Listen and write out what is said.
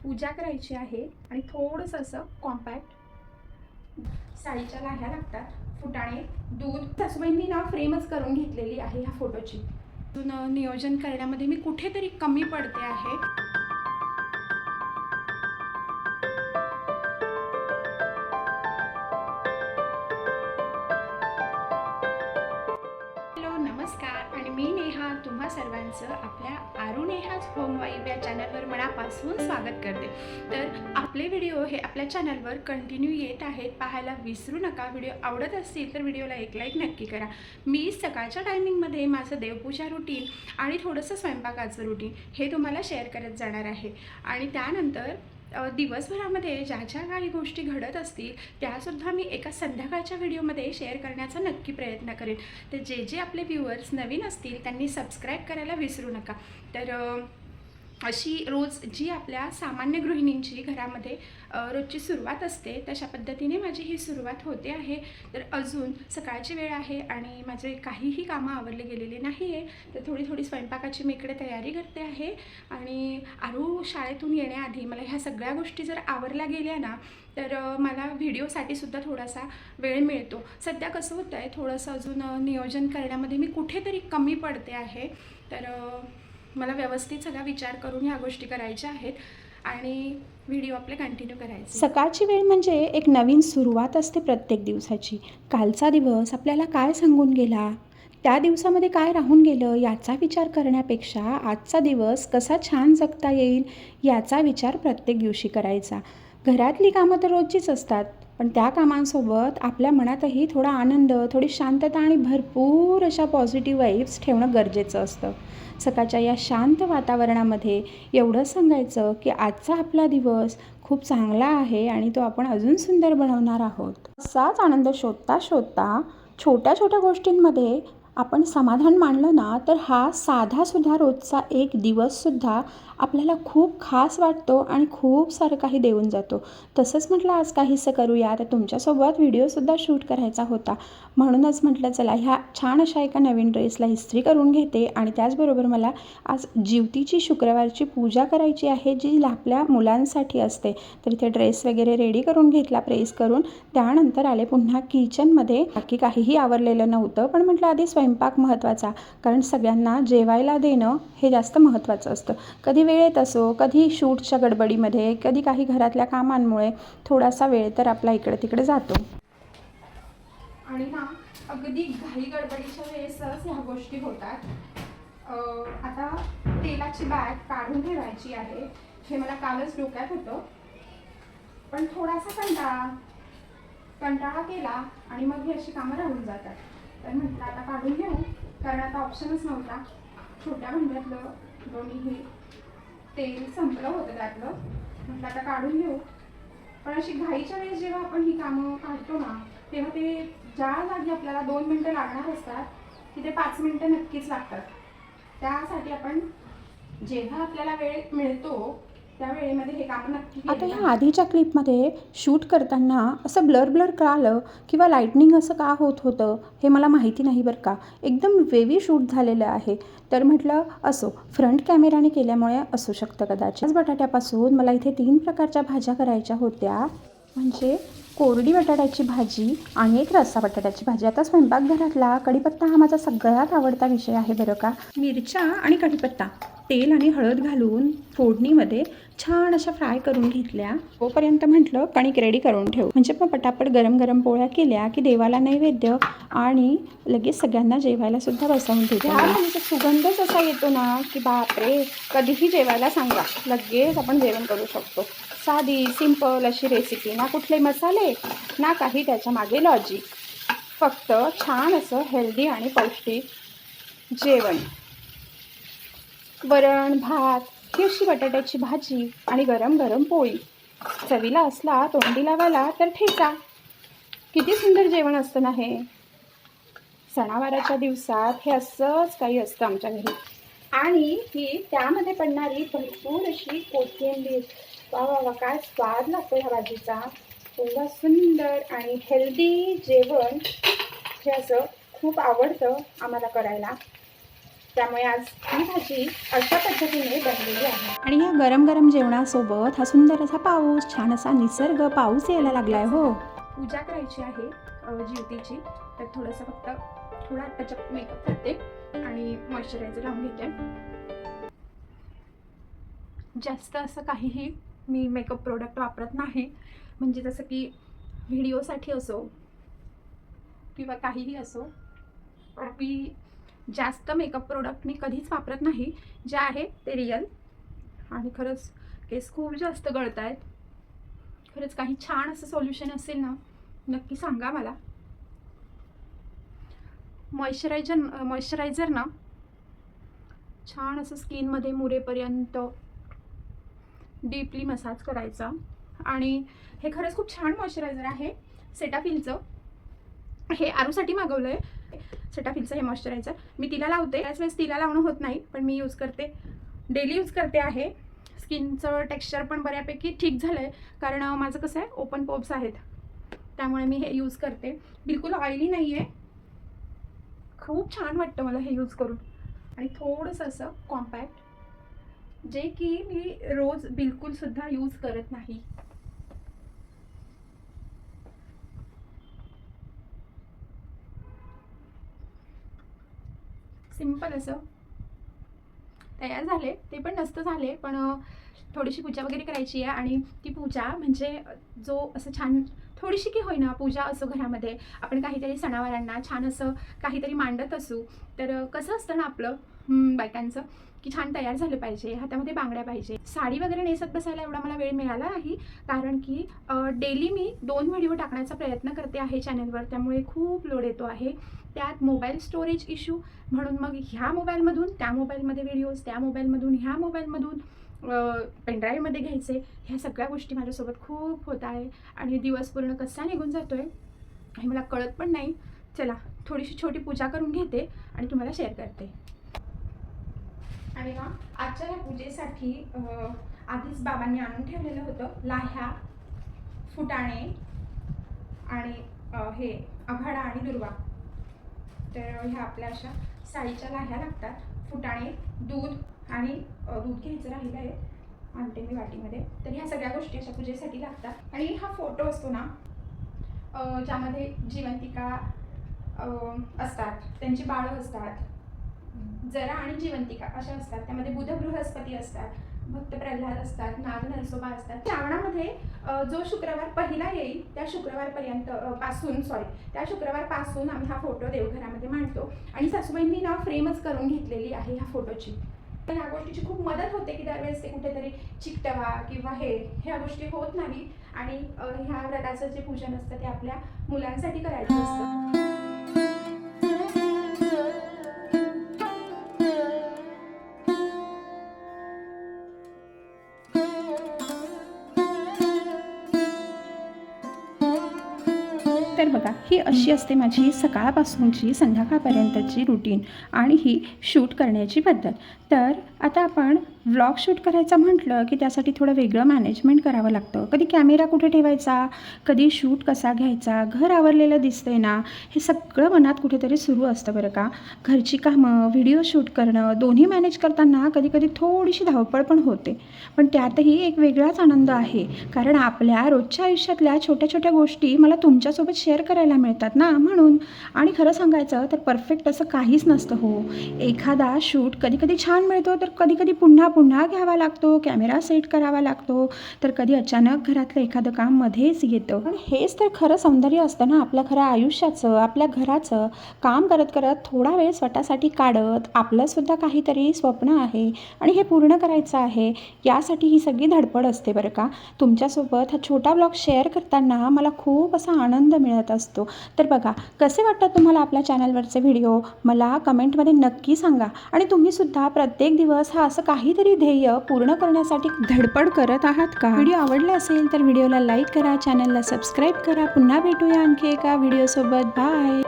पूजा करायची आहे आणि थोडंसं असं कॉम्पॅक्ट साडीच्या लाह्या लागतात, फुटाणे, दूध. सासूबाईंनी ना फ्रेमच करून घेतलेली आहे ह्या फोटोची. अजून नियोजन करण्यामध्ये मी कुठेतरी कमी पडते आहे. नमस्कार आणि मी नेहा तुम्हा सर्वांचं आपल्या आरू नेहाज होम वाईब या चॅनलवर मनापासून स्वागत करते. तर आपले व्हिडिओ हे आपल्या चॅनलवर कंटिन्यू येत आहेत, पाहायला विसरू नका. व्हिडिओ आवडत असतील तर व्हिडिओला एक लाईक नक्की करा. मी सकाळच्या टायमिंगमध्ये माझं देवपूजा रुटीन आणि थोडंसं स्वयंपाकाचं रुटीन हे तुम्हाला शेअर करत जाणार आहे. आणि त्यानंतर दिवसभरामध्ये ज्या ज्या काही गोष्टी घडत असतील त्यासुद्धा मी एका संध्याकाळच्या व्हिडिओमध्ये शेअर करण्याचा नक्की प्रयत्न करेन. तर जे जे आपले व्ह्यूअर्स नवीन असतील त्यांनी सबस्क्राईब करायला विसरू नका. तर अशी रोज जी आपल्या सामान्य गृहिणींची घरामध्ये रोजची सुरुवात असते तशा पद्धतीने माझी ही सुरुवात होते आहे. तर अजून सकाळची वेळ आहे आणि माझे काहीही कामं आवरले गेलेले नाही आहे. तर थोडी थोडी स्वयंपाकाची मी इकडे तयारी करते आहे. आणि आरू शाळेतून येण्याआधी मला ह्या सगळ्या गोष्टी जर आवरल्या गेल्या ना तर मला व्हिडिओसाठी सुद्धा थोडासा वेळ मिळतो. सध्या कसं होतं आहे, थोडंसं अजून नियोजन करण्यामध्ये मी कुठेतरी कमी पडते आहे. तर मला व्यवस्थित सगळा विचार करून ह्या गोष्टी करायच्या आहेत आणि व्हिडिओ आपले कंटिन्यू करायचे. सकाळची वेळ म्हणजे एक नवीन सुरुवात असते प्रत्येक दिवसाची. कालचा दिवस आपल्याला काय सांगून गेला, त्या दिवसामध्ये काय राहून गेलं याचा विचार करण्यापेक्षा आजचा दिवस कसा छान जगता येईल याचा विचार प्रत्येक दिवशी करायचा. घरातली कामं तर रोजचीच असतात, पण त्या कामांसोबत आपल्या मनातही थोडा आनंद, थोडी शांतता आणि भरपूर अशा पॉझिटिव्ह वाईब्स ठेवणं गरजेचं असतं. सकाळच्या या शांत वातावरणामध्ये एवढं सांगायचं की आजचा आपला दिवस खूप चांगला आहे आणि तो आपण अजून सुंदर बनवणार आहोत. असाच आनंद शोधता शोधता छोट्या छोट्या गोष्टींमध्ये आपण समाधान मानलं ना तर हा साधासुद्धा रोजचा एक दिवससुद्धा आपल्याला खूप खास वाटतो आणि खूप सारं काही देऊन जातो. तसंच म्हटलं आज काहीसं करूया. तर तुमच्यासोबत व्हिडिओसुद्धा शूट करायचा होता, म्हणूनच म्हटलं चला ह्या छान अशा एका नवीन ड्रेसला इस्त्री करून घेते. आणि त्याचबरोबर मला आज जिवतीची शुक्रवारची पूजा करायची आहे जी आपल्या मुलांसाठी असते. तर इथे ड्रेस वगैरे रेडी करून घेतला प्रेस करून. त्यानंतर आले पुन्हा किचनमध्ये. बाकी काहीही आवरलेलं नव्हतं, पण म्हटलं आधी स्वयंपाक महत्त्वाचा, कारण सगळ्यांना जेवायला देणं हे जास्त महत्त्वाचं असतं. कधी वेळेत असो, कधी शूटच्या गडबडीमध्ये, कधी काही घरातल्या कामांमुळे थोडासा वेळ तर आपला इकडे तिकडे जातो. आणि ना अगदी घाई गडबडीच्या वेळेसच ह्या गोष्टी होतात. आता तेलाची बॅग काढून ठेवायची आहे हे मला कालच डोक्यात होतं, पण थोडासा कंटाळा केला आणि मग ही अशी कामं राहून जातात. तर म्हटलं आता काढून घेऊ, कारण आता ऑप्शनच नव्हता. छोट्या भांड्यातलं दोन्ही हे तेल संपलं होतं त्यातलं. म्हटलं आता काढून घेऊ, पण अशी घाईच्या वेळेस जेव्हा आपण ही कामं काढतो ना तेव्हा ते ज्या जागी आपल्याला 2 मिनटं लागणार असतात तिथे 5 मिनटं नक्कीच लागतात. त्यासाठी आपण जेव्हा आपल्याला वेळ मिळतो त्या वेळेमध्ये हे काम नक्की. आता ह्या आधीच्या क्लिपमध्ये शूट करताना असं ब्लर का आलं किंवा लाईटनिंग असं का होत होतं हे मला माहिती नाही बरं का. एकदम वेवी शूट झालेलं आहे. तर म्हटलं असो, फ्रंट कॅमेराने केल्यामुळे असू शकतं कदाचित. बटाट्यापासून मला इथे 3 प्रकारच्या भाज्या करायच्या होत्या, म्हणजे कोरडी बटाट्याची भाजी आणि एक रस्सा बटाट्याची भाजी. आता स्वयंपाकघरातला कढीपत्ता हा माझा सगळ्यात आवडता विषय आहे बरं का. मिरच्या आणि कढीपत्ता तेल आणि हळद घालून फोडणीमध्ये छान अशा फ्राय करून घेतल्या. तोपर्यंत म्हटलं कणिक रेडी करून ठेवू, म्हणजे मग पटापट गरम गरम पोळ्या केल्या की देवाला नैवेद्य आणि लगेच सगळ्यांना जेवायला सुद्धा बसवून ठेवतो. म्हणजे सुगंधच असा येतो ना की बापरे, कधीही जेवायला सांगा लगेच आपण जेवण करू शकतो. साधी सिंपल अशी रेसिपी, ना कुठले मसाले ना काही त्याच्या मागे लॉजिक, फक्त छान असं हेल्दी आणि पौष्टिक जेवण. वरण भात, ही अशी बटाट्याची भाजी आणि गरम गरम पोळी. चवीला असला तोंडी लावायला तर ठेचा. किती सुंदर जेवण असतं ना हे. सणावाराच्या दिवसात हे असंच काही असतं आमच्या घरी. आणि ही त्यामध्ये पडणारी भरपूर अशी कोथिंबीर. वा वा वा, काय स्वाद लागतो ह्या भाजीचा. एवढं सुंदर आणि हेल्दी जेवण हे असं खूप आवडतं आम्हाला करायला. त्यामुळे आज ही भाजी अशा पद्धतीने बनलेली आहे. आणि या गरम गरम जेवणासोबत हा सुंदर असा पाऊस, छान असा निसर्ग, पाऊस यायला लागलाय हो. पूजा करायची आहे ज्योतीची, तर थोडंसं फक्त थोडा टचअप मेकअप करते आणि मॉइश्चरायझर लावून घेते. जास्त असं काहीही मी मेकअप प्रोडक्ट वापरत नाही, म्हणजे जसं की व्हिडिओसाठी असो किंवा काहीही असो, पण मी जास्त मेकअप प्रोडक्ट मी कधीच वापरत नाही. जे आहे ते रिअल. आणि खरंच केस खूप जास्त गळत आहेत. खरंच काही छान असं सोल्युशन असेल ना, नक्की सांगा मला. मॉइश्चरायझर ना छान असं स्किनमध्ये मुरेपर्यंत डीपली मसाज करायचा. आणि हे खरंच खूप छान मॉइश्चरायझर आहे सेटाफिलचं. हे आरूसाठी मागवलं आहे सेटाफिलचं हे मॉइश्चरायझर. मी तिला लावते, त्याच वेळेस तिला लावणं होत नाही, पण मी यूज करते, डेली यूज करते आहे. स्किनचं टेक्स्चर पण बऱ्यापैकी ठीक झालं आहे, कारण माझं कसं आहे ओपन पोर्स आहेत, त्यामुळे मी हे यूज करते. बिलकुल ऑइली नाही आहे, खूप छान वाटतं मला हे यूज करून. आणि थोडंसं असं कॉम्पॅक्ट, जे की मी रोज बिलकुलसुद्धा यूज करत नाही. सिंपल असं तयार झाले. ते पण नसतं झाले, पण थोडीशी पूजा वगैरे करायची आहे. आणि ती पूजा म्हणजे जो असं छान थोडीशी की होईना पूजा असो घरामध्ये, आपण काहीतरी सणावारांना छान असं काहीतरी मांडत असू, तर कसं असतं ना आपलं बायकांचं, की छान तयार झालं पाहिजे, हातामध्ये बांगड्या पाहिजे. साडी वगैरे नेसत बसायला एवढा मला वेळ मिळाला नाही, कारण की डेली मी 2 व्हिडिओ टाकण्याचा प्रयत्न करते आहे चॅनलवर, त्यामुळे खूप लोड येतो आहे. त्यात मोबाईल स्टोरेज इश्यू, म्हणून मग ह्या मोबाईलमधून त्या मोबाईलमध्ये व्हिडिओज, त्या मोबाईलमधून ह्या मोबाईलमधून पेनड्राईव्हमध्ये घ्यायचे. ह्या सगळ्या गोष्टी माझ्यासोबत खूप होत आहे आणि दिवस पूर्ण कसा निघून जातो आहे हे मला कळत पण नाही. चला थोडीशी छोटी पूजा करून घेते आणि तुम्हाला शेअर करते. आणि ना आजच्या या पूजेसाठी आधीच बाबांनी आणून ठेवलेलं होतं लाह्या, फुटाणे आणि हे आघाडा आणि दुर्वा. तर ह्या आपल्या अशा साडीच्या लाह्या लागतात, फुटाणे, दूध आणि दूध घ्यायचं राहिलं आहे, आणते मी वाटीमध्ये. तर ह्या सगळ्या गोष्टी अशा पूजेसाठी लागतात. आणि हा फोटो असतो ना, ज्यामध्ये जिवंतिका असतात, त्यांची बाळं असतात, जरा आणि जिवंतिका अशा असतात. त्यामध्ये बुध बृहस्पती असतात, भक्त प्रल्हाद असतात, नाग नरसोबा असतात. श्रावणामध्ये जो शुक्रवार पहिला येईल त्या शुक्रवारपासून आम्ही हा फोटो देवघरामध्ये मांडतो. आणि सासूबाईंनी ना फ्रेमच करून घेतलेली आहे ह्या फोटोची. तर ह्या गोष्टीची खूप मदत होते, की दरवेळेस ते कुठेतरी चिकटवा किंवा ह्या गोष्टी होत नाही. आणि ह्या व्रताचं जे पूजन असतं ते आपल्या मुलांसाठी करायचं असतं. तर बघा, ही अशी असते माझी सकाळपासूनची संध्याकाळपर्यंतची रुटीन आणि ही शूट करण्याची पद्धत. तर आता आपण व्लॉग शूट करायचं म्हटलं की त्यासाठी थोडं वेगळं मॅनेजमेंट करावं लागतं. कधी कॅमेरा कुठे ठेवायचा, कधी शूट कसा घ्यायचा, घर आवरलेलं दिसतंय ना, हे सगळं मनात कुठेतरी सुरू असतं बरं का. घरची कामं, व्हिडिओ शूट करणं, दोन्ही मॅनेज करताना कधी कधी थोडीशी धावपळ पण होते, पण त्यातही एक वेगळाच आनंद आहे, कारण आपल्या रोजच्या आयुष्यातल्या छोट्या छोट्या गोष्टी मला तुमच्यासोबत शेअर करायला मिळतात ना, म्हणून. आणि खरं सांगायचं तर परफेक्ट असं काहीच नसतं हो. एखादा शूट कधी कधी छान मिळतो, तर कधी कधी पुन्हा पुन्हा घ्यावा लागतो, कॅमेरा सेट करावा लागतो, तर कधी अचानक घरातलं एखादं काम मध्येच येतं. पण हेच तर खरं सौंदर्य असतं ना आपल्या खऱ्या आयुष्याचं, आपल्या घराचं. काम करत करत थोडा वेळ स्वतःसाठी काढत, आपलंसुद्धा काहीतरी स्वप्न आहे आणि हे पूर्ण करायचं आहे, यासाठी ही सगळी धडपड असते बरं का. तुमच्यासोबत हा छोटा ब्लॉग शेअर करताना मला खूप असा आनंद मिळत असतो. तर बघा, कसे वाटतात तुम्हाला आपल्या चॅनलवरचे व्हिडिओ, मला कमेंटमध्ये नक्की सांगा. आणि तुम्हीसुद्धा प्रत्येक दिवस हा असं काहीतरी ध्येय पूर्ण करण्यासाठी धडपड करत आहात का? व्हिडिओ आवडला असेल तर व्हिडिओला लाईक करा, चॅनलला सबस्क्राईब करा. पुन्हा भेटूया आणखी एका व्हिडिओसोबत. बाय.